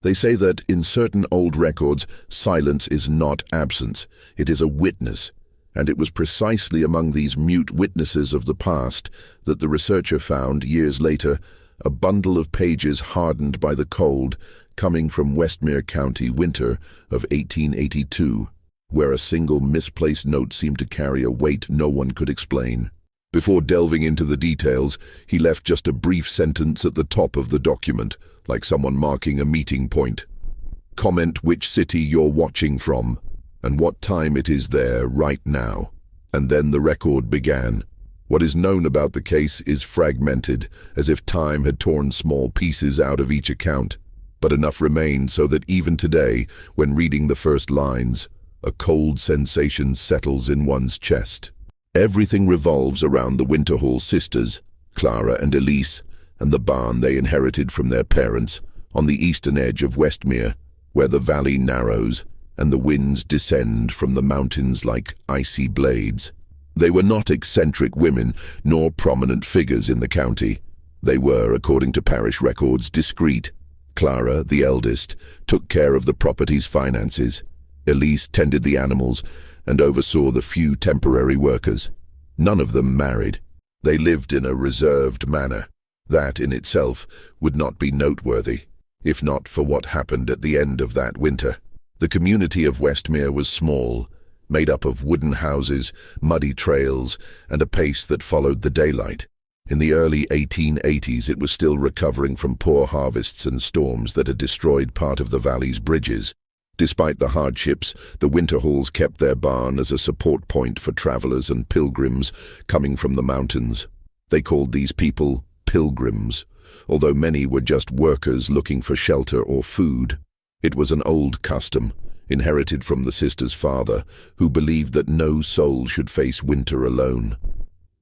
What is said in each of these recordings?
They say that in certain old records, silence is not absence, it is a witness, and it was precisely among these mute witnesses of the past that the researcher found, years later, a bundle of pages hardened by the cold coming from Westmere County winter of 1882, where a single misplaced note seemed to carry a weight no one could explain. Before delving into the details, he left just a brief sentence at the top of the document, like someone marking a meeting point. Comment which city you're watching from, and what time it is there right now. And then the record began. What is known about the case is fragmented, as if time had torn small pieces out of each account. But enough remained so that even today, when reading the first lines, a cold sensation settles in one's chest. Everything revolves around the Winterhall sisters, Clara and Elise, and the barn they inherited from their parents, on the eastern edge of Westmere, where the valley narrows and the winds descend from the mountains like icy blades. They were not eccentric women, nor prominent figures in the county. They were, according to parish records, discreet. Clara, the eldest, took care of the property's finances. Elise tended the animals and oversaw the few temporary workers. None of them married. They lived in a reserved manner. That in itself would not be noteworthy, if not for what happened at the end of that winter. The community of Westmere was small, made up of wooden houses, muddy trails, and a pace that followed the daylight. In the early 1880s, it was still recovering from poor harvests and storms that had destroyed part of the valley's bridges. Despite the hardships, the Winterhalls kept their barn as a support point for travelers and pilgrims coming from the mountains. They called these people Pilgrims, although many were just workers looking for shelter or food. It was an old custom, inherited from the sister's father, who believed that no soul should face winter alone.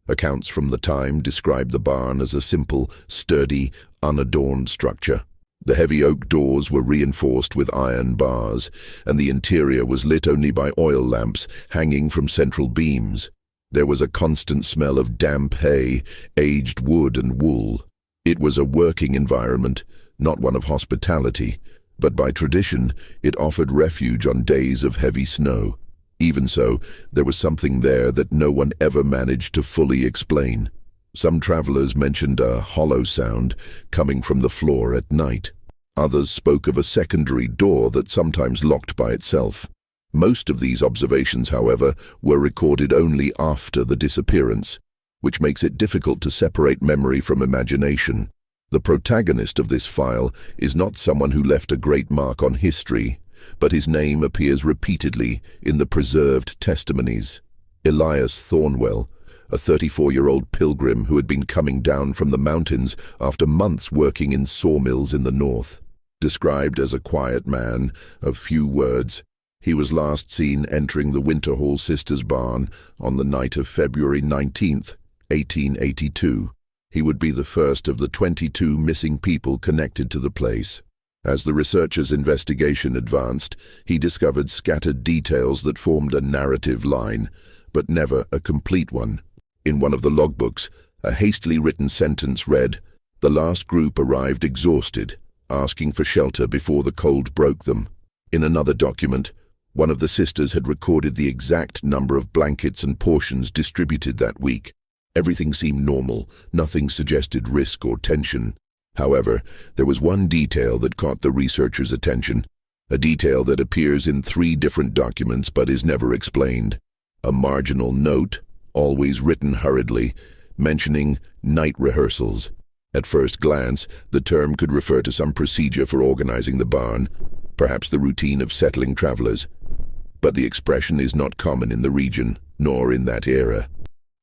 Accounts from the time describe the barn as a simple, sturdy, unadorned structure. The heavy oak doors were reinforced with iron bars, and the interior was lit only by oil lamps hanging from central beams. There was a constant smell of damp hay, aged wood and wool. It was a working environment, not one of hospitality, but by tradition it offered refuge on days of heavy snow. Even so, there was something there that no one ever managed to fully explain. Some travelers mentioned a hollow sound coming from the floor at night. Others spoke of a secondary door that sometimes locked by itself. Most of these observations, however, were recorded only after the disappearance, which makes it difficult to separate memory from imagination. The protagonist of this file is not someone who left a great mark on history, but his name appears repeatedly in the preserved testimonies. Elias Thornwell, a 34-year-old pilgrim who had been coming down from the mountains after months working in sawmills in the north. Described as a quiet man of few words, he was last seen entering the Winterhall sisters' barn on the night of February 19th, 1882. He would be the first of the 22 missing people connected to the place. As the researcher's investigation advanced, he discovered scattered details that formed a narrative line, but never a complete one. In one of the logbooks, a hastily written sentence read, "The last group arrived exhausted, asking for shelter before the cold broke them." In another document, one of the sisters had recorded the exact number of blankets and portions distributed that week. Everything seemed normal, nothing suggested risk or tension. However, there was one detail that caught the researcher's attention, a detail that appears in 3 different documents but is never explained. A marginal note, always written hurriedly, mentioning night rehearsals. At first glance, the term could refer to some procedure for organizing the barn, perhaps the routine of settling travelers. But the expression is not common in the region, nor in that era.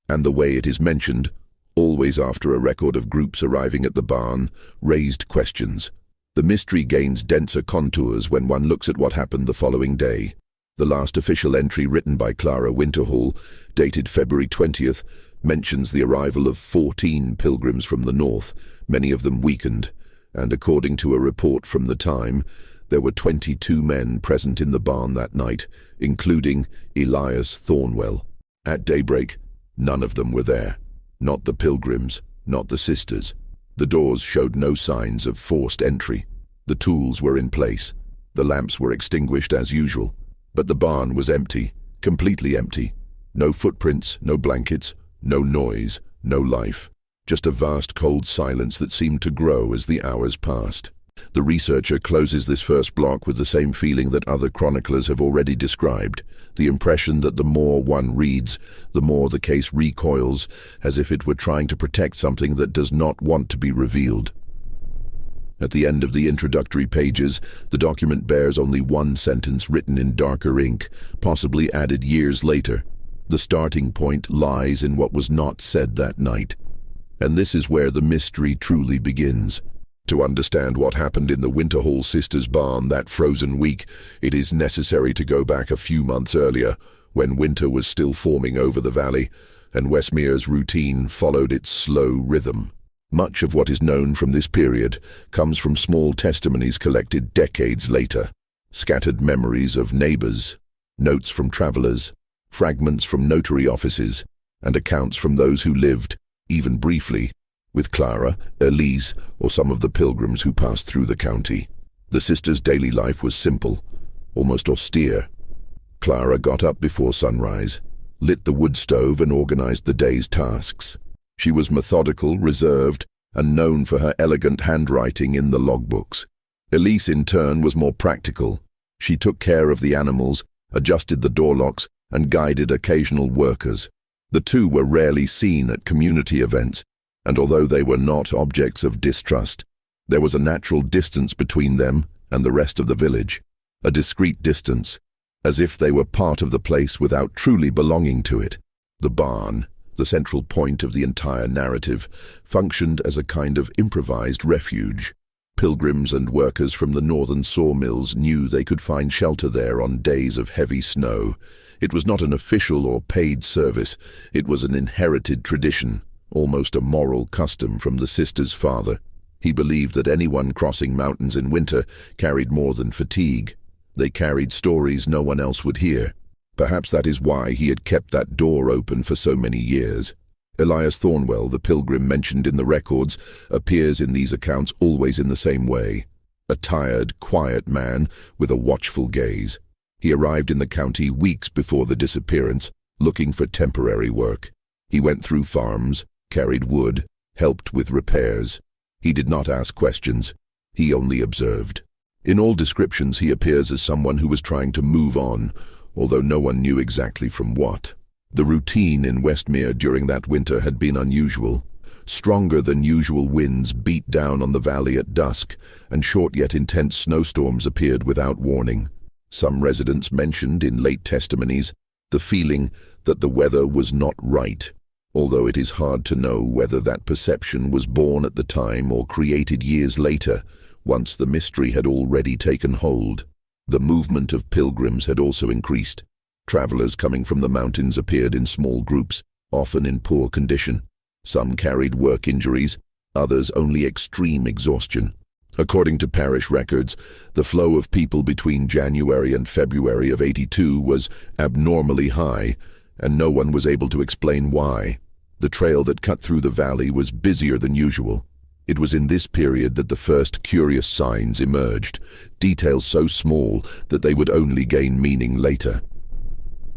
And the way it is mentioned, always after a record of groups arriving at the barn, raised questions. The mystery gains denser contours when one looks at what happened the following day. The last official entry written by Clara Winterhall, dated February 20th, mentions the arrival of 14 pilgrims from the north, many of them weakened, and according to a report from the time, there were 22 men present in the barn that night, including Elias Thornwell. At daybreak, none of them were there. Not the pilgrims, not the sisters. The doors showed no signs of forced entry. The tools were in place. The lamps were extinguished as usual. But the barn was empty, completely empty. No footprints, no blankets, no noise, no life. Just a vast cold silence that seemed to grow as the hours passed. The researcher closes this first block with the same feeling that other chroniclers have already described, the impression that the more one reads, the more the case recoils, as if it were trying to protect something that does not want to be revealed. At the end of the introductory pages, the document bears only one sentence written in darker ink, possibly added years later. The starting point lies in what was not said that night. And this is where the mystery truly begins. To understand what happened in the Winterhall sisters' barn that frozen week, it is necessary to go back a few months earlier, when winter was still forming over the valley, and Westmere's routine followed its slow rhythm. Much of what is known from this period comes from small testimonies collected decades later, scattered memories of neighbors, notes from travelers, fragments from notary offices, and accounts from those who lived, even briefly, with Clara, Elise, or some of the pilgrims who passed through the county. The sisters' daily life was simple, almost austere. Clara got up before sunrise, lit the wood stove and organized the day's tasks. She was methodical, reserved, and known for her elegant handwriting in the logbooks. Elise, in turn, was more practical. She took care of the animals, adjusted the door locks, and guided occasional workers. The two were rarely seen at community events, and although they were not objects of distrust, there was a natural distance between them and the rest of the village, a discreet distance, as if they were part of the place without truly belonging to it. The barn, the central point of the entire narrative, functioned as a kind of improvised refuge. Pilgrims and workers from the northern sawmills knew they could find shelter there on days of heavy snow. It was not an official or paid service, it was an inherited tradition, almost a moral custom from the sisters' father. He believed that anyone crossing mountains in winter carried more than fatigue. They carried stories no one else would hear. Perhaps that is why he had kept that door open for so many years. Elias Thornwell, the pilgrim mentioned in the records, appears in these accounts always in the same way. A tired, quiet man with a watchful gaze. He arrived in the county weeks before the disappearance, looking for temporary work. He went through farms, carried wood, helped with repairs. He did not ask questions. He only observed. In all descriptions, he appears as someone who was trying to move on, although no one knew exactly from what. The routine in Westmere during that winter had been unusual. Stronger than usual winds beat down on the valley at dusk, and short yet intense snowstorms appeared without warning. Some residents mentioned in late testimonies the feeling that the weather was not right, although it is hard to know whether that perception was born at the time or created years later, once the mystery had already taken hold. The movement of pilgrims had also increased. Travelers coming from the mountains appeared in small groups, often in poor condition. Some carried work injuries, others only extreme exhaustion. According to parish records, the flow of people between January and February of '82 was abnormally high, and no one was able to explain why. The trail that cut through the valley was busier than usual. It was in this period that the first curious signs emerged, details so small that they would only gain meaning later.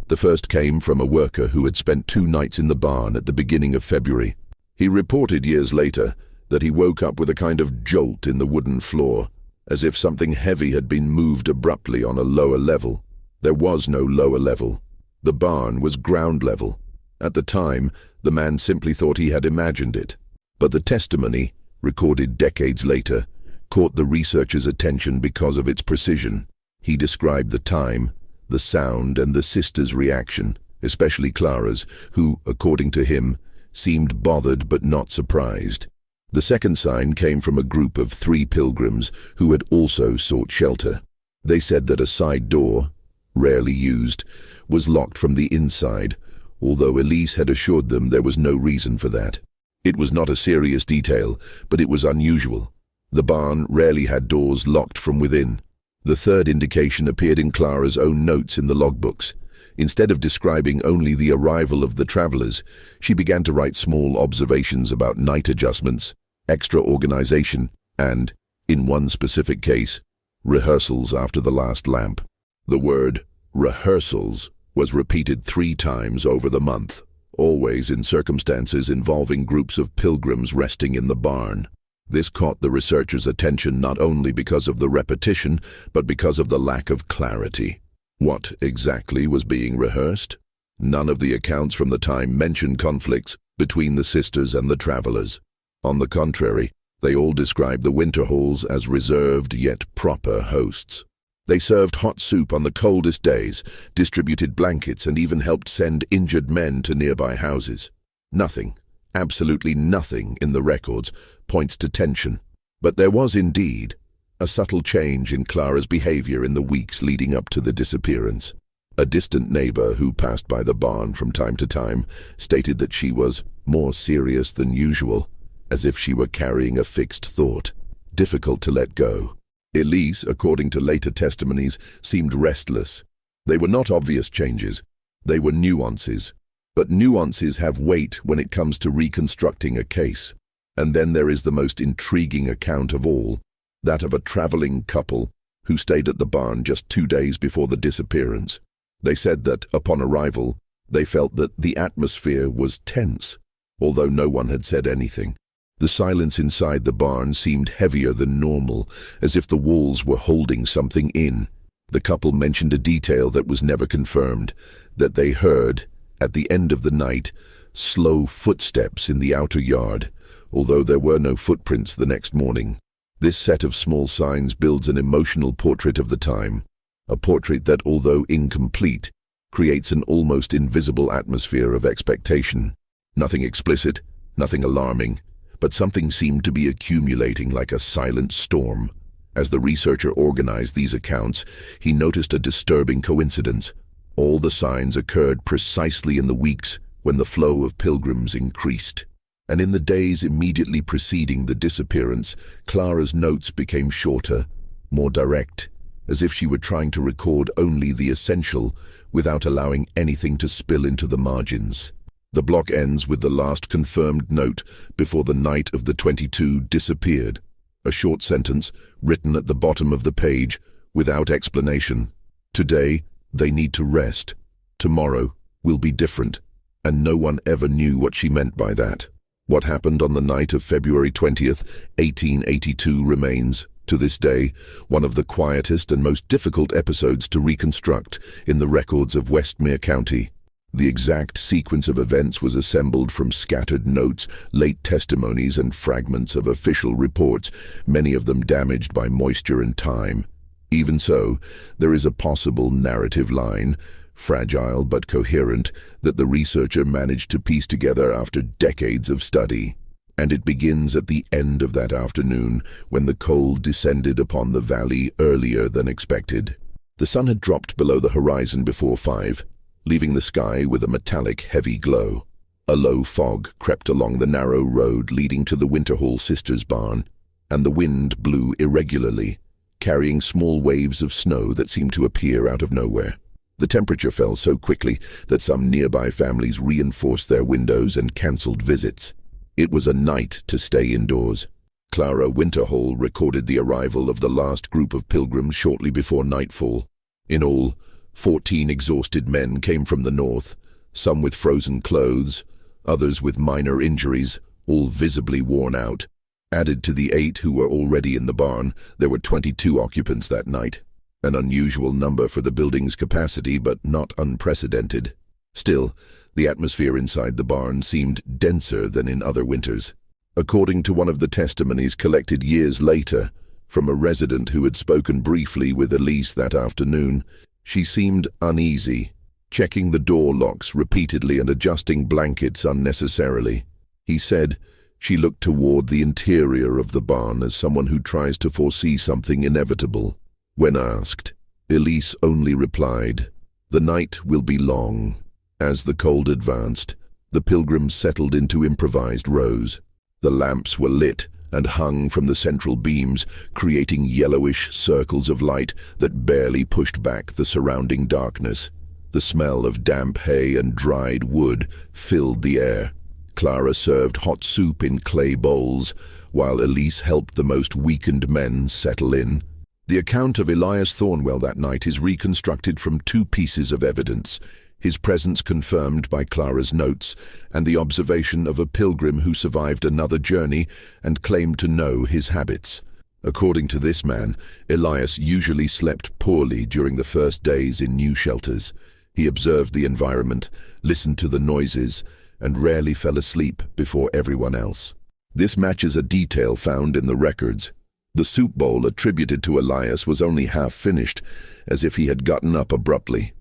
The first came from a worker who had spent 2 nights in the barn at the beginning of February. He reported years later that he woke up with a kind of jolt in the wooden floor, as if something heavy had been moved abruptly on a lower level. There was no lower level. The barn was ground level. At the time, the man simply thought he had imagined it. But the testimony, recorded decades later, caught the researcher's attention because of its precision. He described the time, the sound, and the sisters' reaction, especially Clara's, who, according to him, seemed bothered but not surprised. The second sign came from a group of 3 pilgrims who had also sought shelter. They said that a side door, rarely used, was locked from the inside, although Elise had assured them there was no reason for that. It was not a serious detail, but it was unusual. The barn rarely had doors locked from within. The third indication appeared in Clara's own notes in the logbooks. Instead of describing only the arrival of the travelers, she began to write small observations about night adjustments, extra organization, and In one specific case, rehearsals after the last lamp. The word rehearsals was repeated 3 times over the month, always in circumstances involving groups of pilgrims resting in the barn. This caught the researchers' attention not only because of the repetition, but because of the lack of clarity. What exactly was being rehearsed? None of the accounts from the time mentioned conflicts between the sisters and the travelers. On the contrary, they all described the Winterhalls as reserved yet proper hosts. They served hot soup on the coldest days, distributed blankets, and even helped send injured men to nearby houses. Nothing, absolutely nothing in the records points to tension. But there was indeed a subtle change in Clara's behavior in the weeks leading up to the disappearance. A distant neighbor who passed by the barn from time to time stated that she was more serious than usual, as if she were carrying a fixed thought, difficult to let go. Elise, according to later testimonies, seemed restless. They were not obvious changes. They were nuances. But nuances have weight when it comes to reconstructing a case. And then there is the most intriguing account of all, that of a traveling couple who stayed at the barn just 2 days before the disappearance. They said that, upon arrival, they felt that the atmosphere was tense, although no one had said anything. The silence inside the barn seemed heavier than normal, as if the walls were holding something in. The couple mentioned a detail that was never confirmed, that they heard, at the end of the night, slow footsteps in the outer yard, although there were no footprints the next morning. This set of small signs builds an emotional portrait of the time, a portrait that, although incomplete, creates an almost invisible atmosphere of expectation. Nothing explicit, nothing alarming, but something seemed to be accumulating like a silent storm. As the researcher organized these accounts, he noticed a disturbing coincidence. All the signs occurred precisely in the weeks when the flow of pilgrims increased. And in the days immediately preceding the disappearance, Clara's notes became shorter, more direct, as if she were trying to record only the essential without allowing anything to spill into the margins. The block ends with the last confirmed note before the night of the 22 disappeared. A short sentence written at the bottom of the page without explanation. Today, they need to rest. Tomorrow will be different. And no one ever knew what she meant by that. What happened on the night of February 20th, 1882 remains, to this day, one of the quietest and most difficult episodes to reconstruct in the records of Westmere County. The exact sequence of events was assembled from scattered notes, late testimonies, and fragments of official reports, many of them damaged by moisture and time. Even so, there is a possible narrative line, fragile but coherent, that the researcher managed to piece together after decades of study. And it begins at the end of that afternoon, when the cold descended upon the valley earlier than expected. The sun had dropped below the horizon before 5, leaving the sky with a metallic, heavy glow. A low fog crept along the narrow road leading to the Winterhall sisters' barn, and the wind blew irregularly, carrying small waves of snow that seemed to appear out of nowhere. The temperature fell so quickly that some nearby families reinforced their windows and cancelled visits. It was a night to stay indoors. Clara Winterhall recorded the arrival of the last group of pilgrims shortly before nightfall. In all, 14 exhausted men came from the north, some with frozen clothes, others with minor injuries, all visibly worn out. Added to the 8 who were already in the barn, there were 22 occupants that night. An unusual number for the building's capacity, but not unprecedented. Still, the atmosphere inside the barn seemed denser than in other winters. According to one of the testimonies collected years later, from a resident who had spoken briefly with Elise that afternoon, she seemed uneasy, checking the door locks repeatedly and adjusting blankets unnecessarily. He said she looked toward the interior of the barn as someone who tries to foresee something inevitable. When asked, Elise only replied, "The night will be long." As the cold advanced, the pilgrims settled into improvised rows. The lamps were lit and hung from the central beams, creating yellowish circles of light that barely pushed back the surrounding darkness. The smell of damp hay and dried wood filled the air. Clara served hot soup in clay bowls, while Elise helped the most weakened men settle in. The account of Elias Thornwell that night is reconstructed from two pieces of evidence: his presence confirmed by Clara's notes, and the observation of a pilgrim who survived another journey and claimed to know his habits. According to this man, Elias usually slept poorly during the first days in new shelters. He observed the environment, listened to the noises, and rarely fell asleep before everyone else. This matches a detail found in the records. The soup bowl attributed to Elias was only half finished, as if he had gotten up abruptly.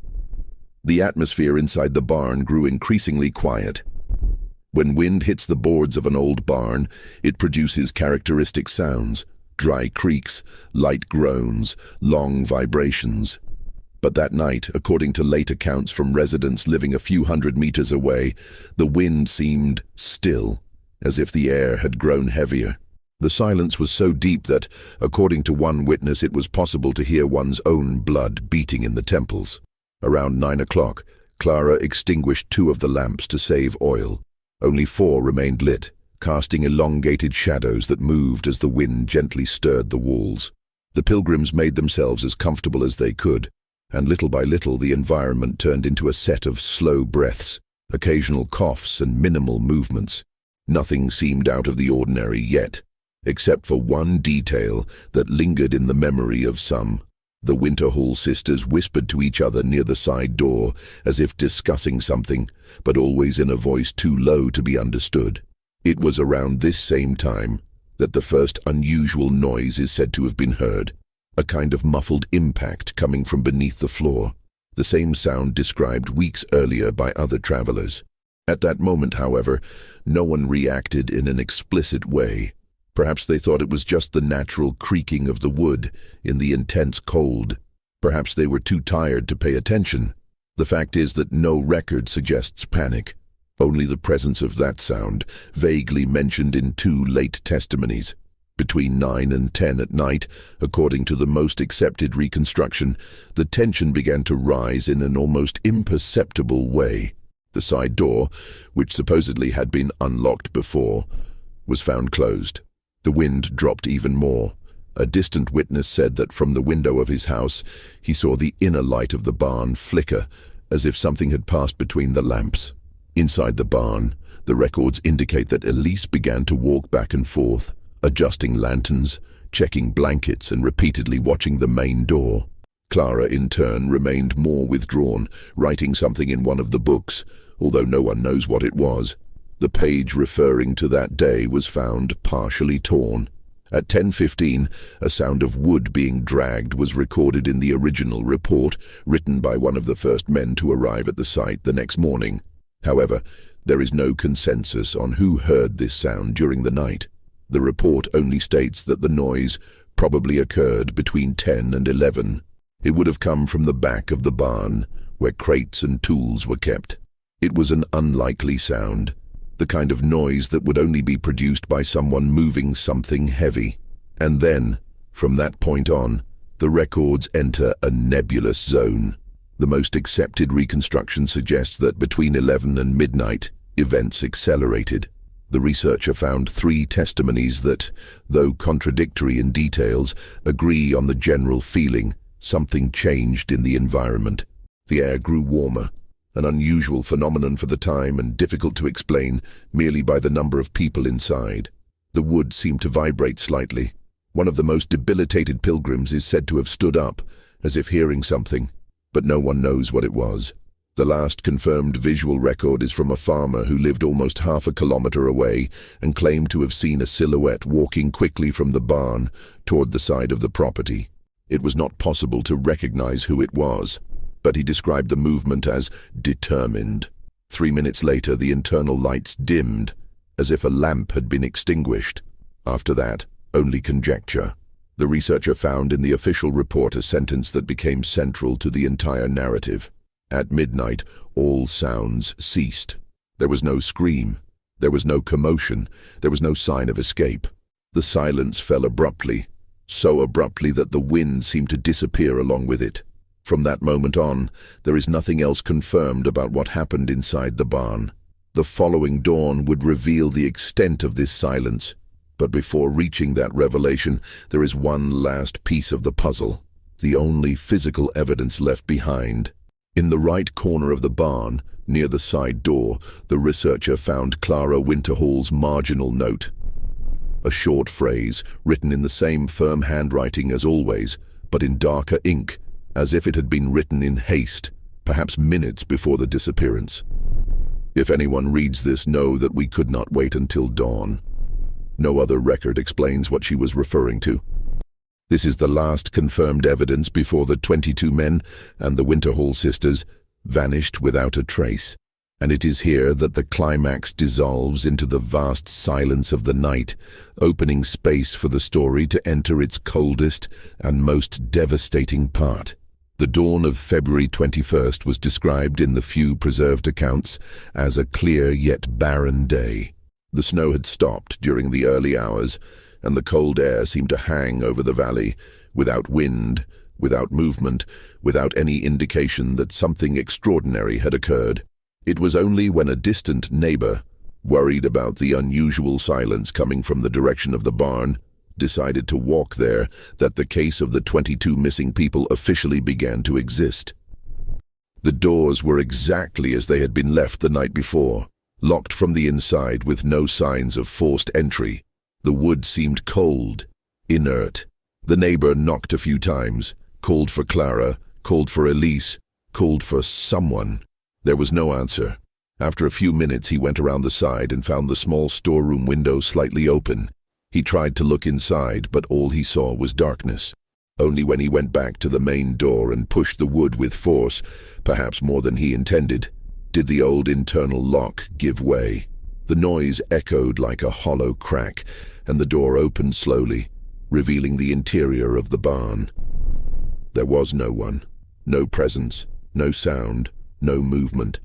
The atmosphere inside the barn grew increasingly quiet. When wind hits the boards of an old barn, it produces characteristic sounds: dry creaks, light groans, long vibrations. But that night, according to late accounts from residents living a few hundred meters away, the wind seemed still, as if the air had grown heavier. The silence was so deep that, according to one witness, it was possible to hear one's own blood beating in the temples. Around 9 o'clock, Clara extinguished 2 of the lamps to save oil. Only 4 remained lit, casting elongated shadows that moved as the wind gently stirred the walls. The pilgrims made themselves as comfortable as they could, and little by little the environment turned into a set of slow breaths, occasional coughs and minimal movements. Nothing seemed out of the ordinary yet, except for one detail that lingered in the memory of some. The Winterhall sisters whispered to each other near the side door, as if discussing something, but always in a voice too low to be understood. It was around this same time that the first unusual noise is said to have been heard, a kind of muffled impact coming from beneath the floor, the same sound described weeks earlier by other travelers. At that moment, however, no one reacted in an explicit way. Perhaps they thought it was just the natural creaking of the wood in the intense cold. Perhaps they were too tired to pay attention. The fact is that no record suggests panic, only the presence of that sound, vaguely mentioned in 2 late testimonies. Between 9 and 10 at night, according to the most accepted reconstruction, the tension began to rise in an almost imperceptible way. The side door, which supposedly had been unlocked before, was found closed. The wind dropped even more. A distant witness said that from the window of his house, he saw the inner light of the barn flicker, as if something had passed between the lamps. Inside the barn, the records indicate that Elise began to walk back and forth, adjusting lanterns, checking blankets, and repeatedly watching the main door. Clara, in turn, remained more withdrawn, writing something in one of the books, although no one knows what it was. The page referring to that day was found partially torn. At 10:15, a sound of wood being dragged was recorded in the original report, written by one of the first men to arrive at the site the next morning. However, there is no consensus on who heard this sound during the night. The report only states that the noise probably occurred between 10 and 11. It would have come from the back of the barn, where crates and tools were kept. It was an unlikely sound, the kind of noise that would only be produced by someone moving something heavy. And then, from that point on, the records enter a nebulous zone. The most accepted reconstruction suggests that between 11 and midnight, events accelerated. The researcher found 3 testimonies that, though contradictory in details, agree on the general feeling: something changed in the environment. The air grew warmer, an unusual phenomenon for the time and difficult to explain merely by the number of people inside. The wood seemed to vibrate slightly. One of the most debilitated pilgrims is said to have stood up, as if hearing something, but no one knows what it was. The last confirmed visual record is from a farmer who lived almost half a kilometer away and claimed to have seen a silhouette walking quickly from the barn toward the side of the property. It was not possible to recognize who it was, but he described the movement as determined. 3 minutes later, the internal lights dimmed, as if a lamp had been extinguished. After that, only conjecture. The researcher found in the official report a sentence that became central to the entire narrative. At midnight, all sounds ceased. There was no scream. There was no commotion. There was no sign of escape. The silence fell abruptly, so abruptly that the wind seemed to disappear along with it. From that moment on, there is nothing else confirmed about what happened inside the barn. The following dawn would reveal the extent of this silence. But before reaching that revelation, there is one last piece of the puzzle, the only physical evidence left behind. In the right corner of the barn, near the side door, the researcher found Clara Winterhall's marginal note. A short phrase, written in the same firm handwriting as always, but in darker ink, as if it had been written in haste, perhaps minutes before the disappearance. If anyone reads this, know that we could not wait until dawn. No other record explains what she was referring to. This is the last confirmed evidence before the 22 men and the Winterhall sisters vanished without a trace. And it is here that the climax dissolves into the vast silence of the night, opening space for the story to enter its coldest and most devastating part. The dawn of February 21st was described in the few preserved accounts as a clear yet barren day. The snow had stopped during the early hours, and the cold air seemed to hang over the valley, without wind, without movement, without any indication that something extraordinary had occurred. It was only when a distant neighbor, worried about the unusual silence coming from the direction of the barn, decided to walk there that the case of the 22 missing people officially began to exist. The doors were exactly as they had been left the night before, locked from the inside with no signs of forced entry. The wood seemed cold, inert. The neighbor knocked a few times, called for Clara, called for Elise, called for someone. There was no answer. After a few minutes, he went around the side and found the small storeroom window slightly open. He tried to look inside, but all he saw was darkness. Only when he went back to the main door and pushed the wood with force, perhaps more than he intended, did the old internal lock give way. The noise echoed like a hollow crack, and the door opened slowly, revealing the interior of the barn. There was no one, no presence, no sound, no movement.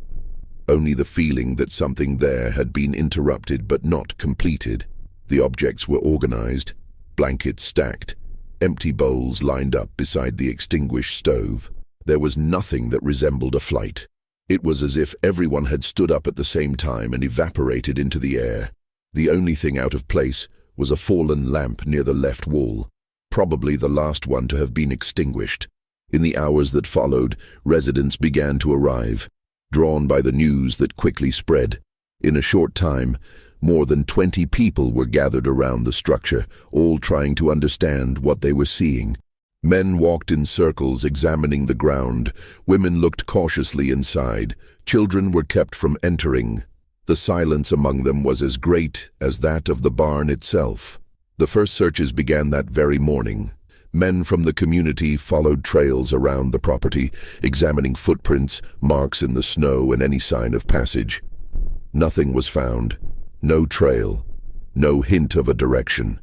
Only the feeling that something there had been interrupted but not completed. The objects were organized, blankets stacked, empty bowls lined up beside the extinguished stove. There was nothing that resembled a flight. It was as if everyone had stood up at the same time and evaporated into the air. The only thing out of place was a fallen lamp near the left wall, probably the last one to have been extinguished. In the hours that followed, residents began to arrive, drawn by the news that quickly spread. In a short time, more than 20 people were gathered around the structure, all trying to understand what they were seeing. Men walked in circles examining the ground. Women looked cautiously inside. Children were kept from entering. The silence among them was as great as that of the barn itself. The first searches began that very morning. Men from the community followed trails around the property, examining footprints, marks in the snow, and any sign of passage. Nothing was found. No trail. No hint of a direction.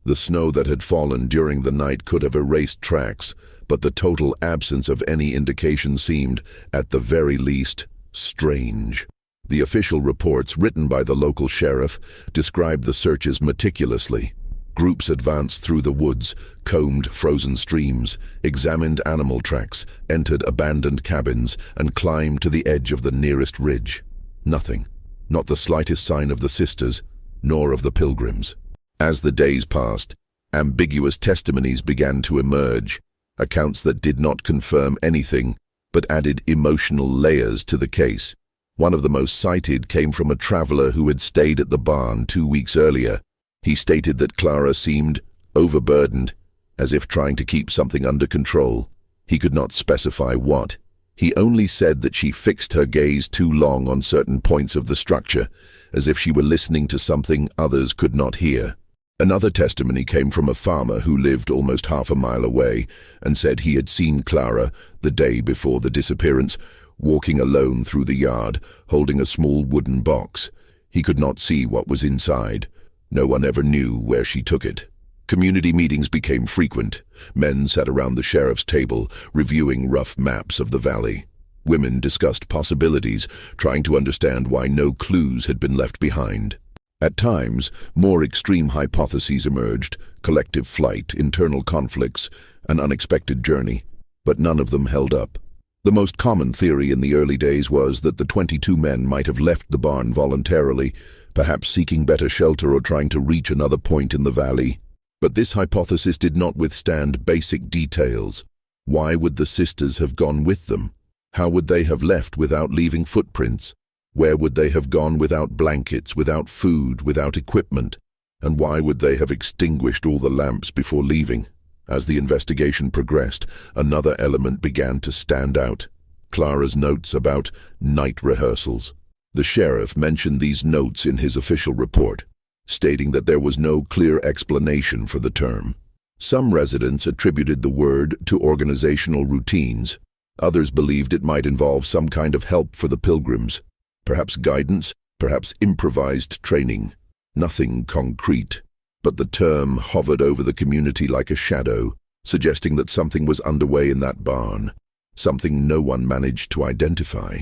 The snow that had fallen during the night could have erased tracks, but the total absence of any indication seemed, at the very least, strange. The official reports written by the local sheriff described the searches meticulously. Groups advanced through the woods, combed frozen streams, examined animal tracks, entered abandoned cabins, and climbed to the edge of the nearest ridge. Nothing. Not the slightest sign of the sisters, nor of the Pilgrims. As the days passed, ambiguous testimonies began to emerge, accounts that did not confirm anything, but added emotional layers to the case. One of the most cited came from a traveler who had stayed at the barn 2 weeks earlier. He stated that Clara seemed overburdened, as if trying to keep something under control. He could not specify what. He only said that she fixed her gaze too long on certain points of the structure, as if she were listening to something others could not hear. Another testimony came from a farmer who lived almost half a mile away and said he had seen Clara, the day before the disappearance, walking alone through the yard, holding a small wooden box. He could not see what was inside. No one ever knew where she took it. Community meetings became frequent. Men sat around the sheriff's table, reviewing rough maps of the valley. Women discussed possibilities, trying to understand why no clues had been left behind. At times, more extreme hypotheses emerged: collective flight, internal conflicts, an unexpected journey. But none of them held up. The most common theory in the early days was that the 22 men might have left the barn voluntarily, perhaps seeking better shelter or trying to reach another point in the valley. But this hypothesis did not withstand basic details. Why would the sisters have gone with them? How would they have left without leaving footprints? Where would they have gone without blankets, without food, without equipment? And why would they have extinguished all the lamps before leaving? As the investigation progressed, another element began to stand out: Clara's notes about night rehearsals. The sheriff mentioned these notes in his official report, stating that there was no clear explanation for the term. Some residents attributed the word to organizational routines. Others believed it might involve some kind of help for the Pilgrims, perhaps guidance, perhaps improvised training. Nothing concrete, but the term hovered over the community like a shadow, suggesting that something was underway in that barn, something no one managed to identify.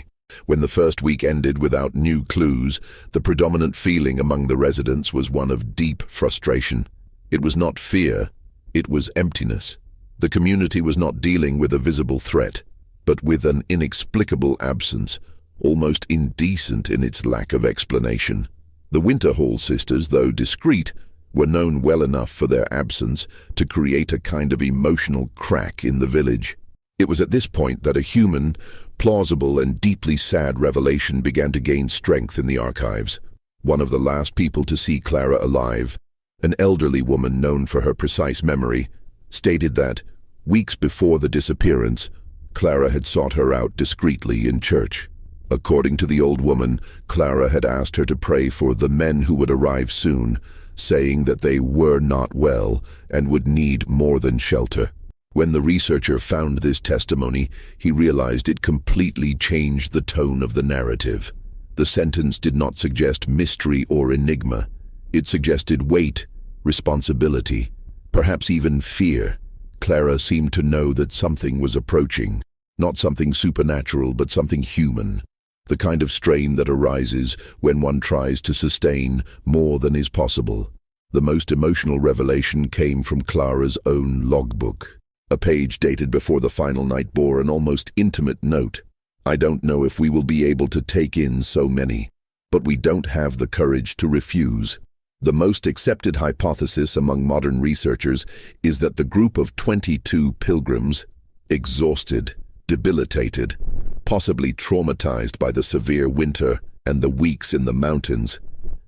When the first week ended without new clues, the predominant feeling among the residents was one of deep frustration. It was not fear, it was emptiness. The community was not dealing with a visible threat, but with an inexplicable absence, almost indecent in its lack of explanation. The Winterhall sisters, though discreet, were known well enough for their absence to create a kind of emotional crack in the village. It was at this point that a human, plausible and deeply sad revelation began to gain strength in the archives. One of the last people to see Clara alive, an elderly woman known for her precise memory, stated that, weeks before the disappearance, Clara had sought her out discreetly in church. According to the old woman, Clara had asked her to pray for the men who would arrive soon, saying that they were not well and would need more than shelter. When the researcher found this testimony, he realized it completely changed the tone of the narrative. The sentence did not suggest mystery or enigma. It suggested weight, responsibility, perhaps even fear. Clara seemed to know that something was approaching, not something supernatural, but something human. The kind of strain that arises when one tries to sustain more than is possible. The most emotional revelation came from Clara's own logbook. A page dated before the final night bore an almost intimate note. "I don't know if we will be able to take in so many, but we don't have the courage to refuse." The most accepted hypothesis among modern researchers is that the group of 22 pilgrims, exhausted, debilitated, possibly traumatized by the severe winter and the weeks in the mountains,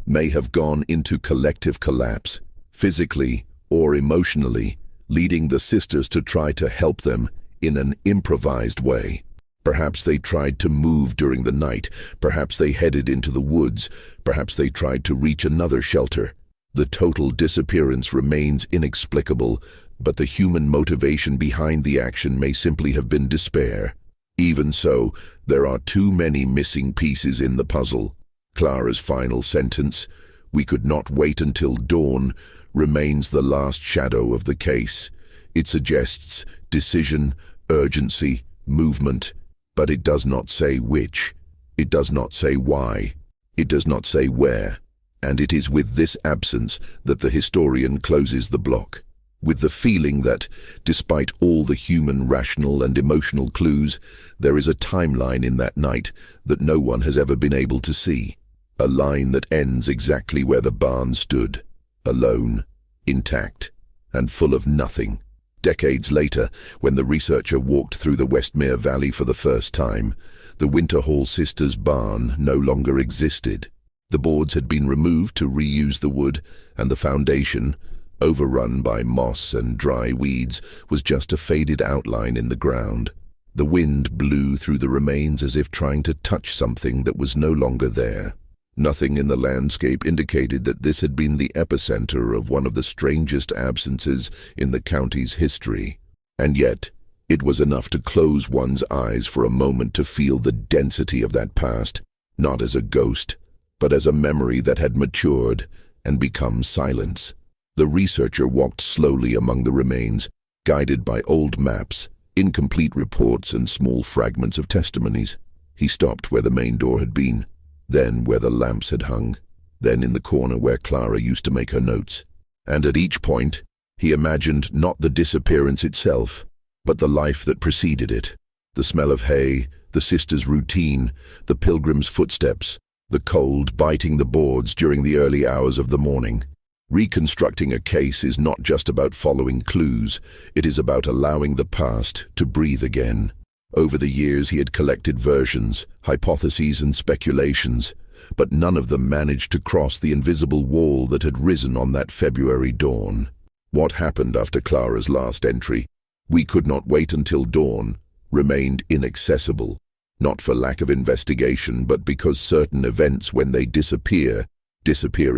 may have gone into collective collapse, physically or emotionally, leading the sisters to try to help them in an improvised way. Perhaps they tried to move during the night, perhaps they headed into the woods, perhaps they tried to reach another shelter. The total disappearance remains inexplicable, but the human motivation behind the action may simply have been despair. Even so, there are too many missing pieces in the puzzle. Clara's final sentence, "We could not wait until dawn," remains the last shadow of the case. It suggests decision, urgency, movement, but it does not say which. It does not say why. It does not say where. And it is with this absence that the historian closes the block, with the feeling that, despite all the human, rational and emotional clues, there is a timeline in that night that no one has ever been able to see. A line that ends exactly where the barn stood, alone, intact, and full of nothing. Decades later, when the researcher walked through the Westmere Valley for the first time, the Winterhall sisters' barn no longer existed. The boards had been removed to reuse the wood, and the foundation, overrun by moss and dry weeds, was just a faded outline in the ground. The wind blew through the remains as if trying to touch something that was no longer there. Nothing in the landscape indicated that this had been the epicenter of one of the strangest absences in the county's history. And yet, it was enough to close one's eyes for a moment to feel the density of that past, not as a ghost, but as a memory that had matured and become silence. The researcher walked slowly among the remains, guided by old maps, incomplete reports, and small fragments of testimonies. He stopped where the main door had been, then where the lamps had hung, then in the corner where Clara used to make her notes. And at each point, he imagined not the disappearance itself, but the life that preceded it. The smell of hay, the sisters' routine, the Pilgrims' footsteps, the cold biting the boards during the early hours of the morning. Reconstructing a case is not just about following clues, it is about allowing the past to breathe again. Over the years he had collected versions, hypotheses and speculations, but none of them managed to cross the invisible wall that had risen on that February dawn. What happened after Clara's last entry? "We could not wait until dawn," remained inaccessible, not for lack of investigation, but because certain events, when they disappear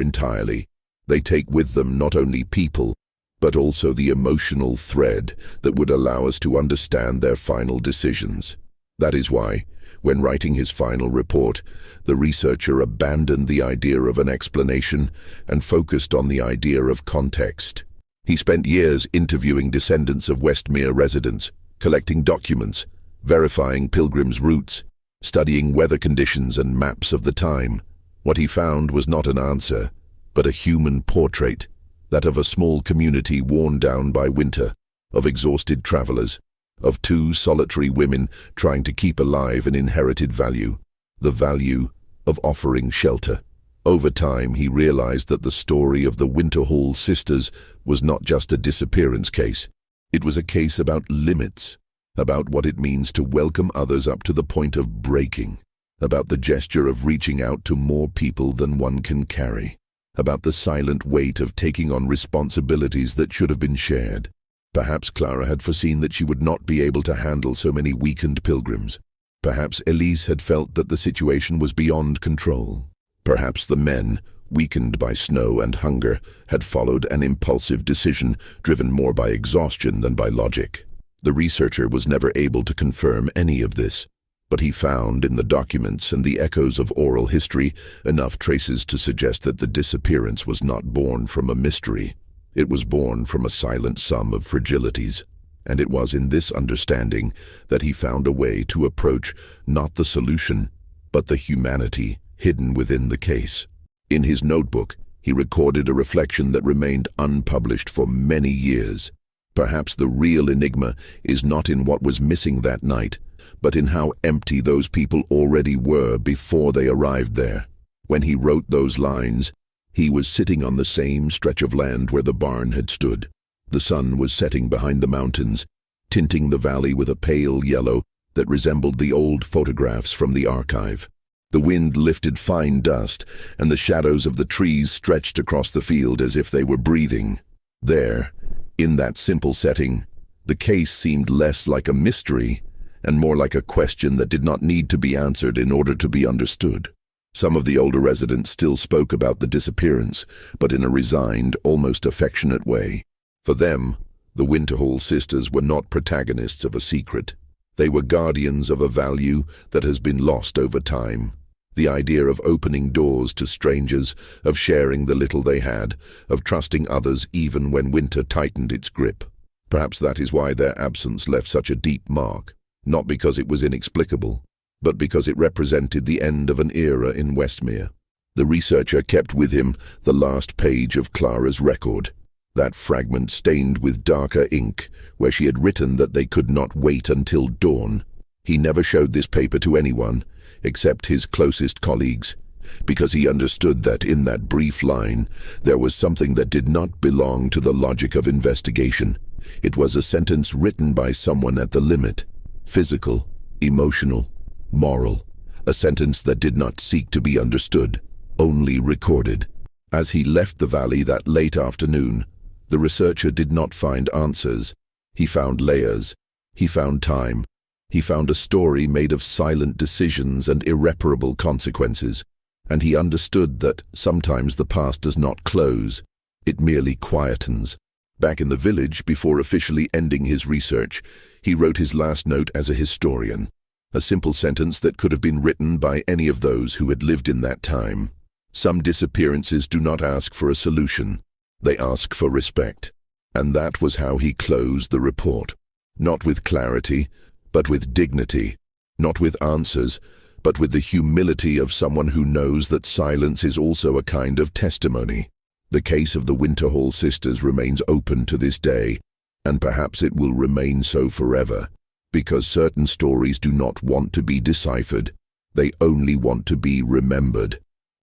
entirely. They take with them not only people, but also the emotional thread that would allow us to understand their final decisions. That is why, when writing his final report, the researcher abandoned the idea of an explanation and focused on the idea of context. He spent years interviewing descendants of Westmere residents, collecting documents, verifying Pilgrims' routes, studying weather conditions and maps of the time. What he found was not an answer, but a human portrait, that of a small community worn down by winter, of exhausted travelers, of two solitary women trying to keep alive an inherited value, the value of offering shelter. Over time, he realized that the story of the Winterhall sisters was not just a disappearance case. It was a case about limits, about what it means to welcome others up to the point of breaking, about the gesture of reaching out to more people than one can carry, about the silent weight of taking on responsibilities that should have been shared. Perhaps Clara had foreseen that she would not be able to handle so many weakened Pilgrims. Perhaps Elise had felt that the situation was beyond control. Perhaps the men, weakened by snow and hunger, had followed an impulsive decision driven more by exhaustion than by logic. The researcher was never able to confirm any of this, but he found in the documents and the echoes of oral history enough traces to suggest that the disappearance was not born from a mystery. It was born from a silent sum of fragilities, and it was in this understanding that he found a way to approach not the solution, but the humanity hidden within the case. In his notebook, he recorded a reflection that remained unpublished for many years. Perhaps the real enigma is not in what was missing that night, but in how empty those people already were before they arrived there. When he wrote those lines, he was sitting on the same stretch of land where the barn had stood. The sun was setting behind the mountains, tinting the valley with a pale yellow that resembled the old photographs from the archive. The wind lifted fine dust, and the shadows of the trees stretched across the field as if they were breathing. There, in that simple setting, the case seemed less like a mystery and more like a question that did not need to be answered in order to be understood. Some of the older residents still spoke about the disappearance, but in a resigned, almost affectionate way. For them, the Winterhall sisters were not protagonists of a secret. They were guardians of a value that has been lost over time. The idea of opening doors to strangers, of sharing the little they had, of trusting others even when winter tightened its grip. Perhaps that is why their absence left such a deep mark, not because it was inexplicable, but because it represented the end of an era in Westmere. The researcher kept with him the last page of Clara's record, that fragment stained with darker ink, where she had written that they could not wait until dawn. He never showed this paper to anyone, except his closest colleagues, because he understood that in that brief line there was something that did not belong to the logic of investigation. It was a sentence written by someone at the limit, physical, emotional, moral, a sentence that did not seek to be understood, only recorded. As he left the valley that late afternoon, the researcher did not find answers. He found layers. He found time. He found a story made of silent decisions and irreparable consequences, and he understood that sometimes the past does not close, it merely quietens. Back in the village, before officially ending his research, he wrote his last note as a historian, a simple sentence that could have been written by any of those who had lived in that time. Some disappearances do not ask for a solution, they ask for respect. And that was how he closed the report. Not with clarity, but with dignity. Not with answers, but with the humility of someone who knows that silence is also a kind of testimony. The case of the Winterhall sisters remains open to this day, and perhaps it will remain so forever, because certain stories do not want to be deciphered. They only want to be remembered.